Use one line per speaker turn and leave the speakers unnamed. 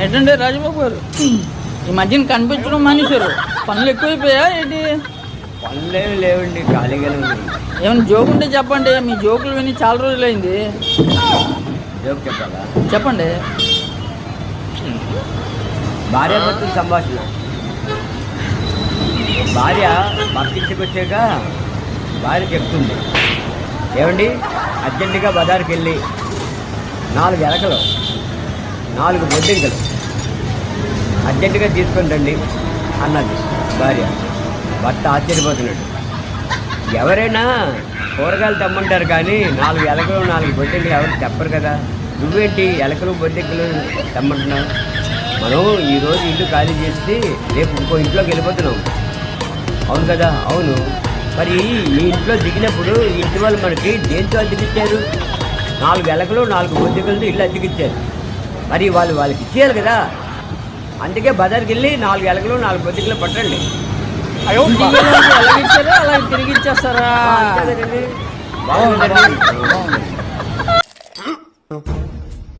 ఏంటండి రాజబాబు గారు, ఈ మధ్యన కనిపించడం మానేశారు. పనులు ఎక్కువైపోయా ఏంటి?
పనులేమి లేవండి, ఖాళీగానే ఉంది.
ఏమైనా జోక్ ఉంటే చెప్పండి. మీ జోకులు విని చాలా రోజులైంది.
జోక్ చెప్పాలా?
చెప్పండి.
భార్యాభర్తల సంభాషణ. భార్య భర్త ఇంటికి వచ్చాక భార్య చెప్తుంది, ఏమండి అర్జెంటుగా బజార్కి వెళ్ళి 4 ఎలకలు 4 బొద్దింకలు అర్జెంటుగా తీసుకొని రండి అన్నది భార్య. భర్త ఆశ్చర్యపోతున్నాడు. ఎవరైనా కూరగాయలు తెమ్మంటారు కానీ 4 ఎలకలు 4 బొద్దింకలు ఎవరు చెప్పరు కదా, నువ్వేంటి ఎలకలు బొద్దింకలు తెమ్మంటున్నావు? మనం ఈరోజు ఇల్లు ఖాళీ చేసి రేపు ఇంకో ఇంట్లోకి వెళ్ళిపోతున్నాం. అవును కదా? అవును. మరి మీ ఇంట్లో దిగినప్పుడు ఇంటి వాళ్ళు మనకి దేంతో అద్దెకిచ్చారు? 4 ఎలకలు 4 బొద్దింకలతో ఇల్లు అద్దెకిచ్చారు. మరి వాళ్ళకి ఇచ్చేయాలి కదా. అందుకే బజార్కి వెళ్ళి 4 ఎలకలు 4 బొద్దింకలు పట్టండి.
ఎలాగిచ్చారో అలా తిరిగి ఇచ్చేస్తారా?
అంతే కదండి. బాగుందండి.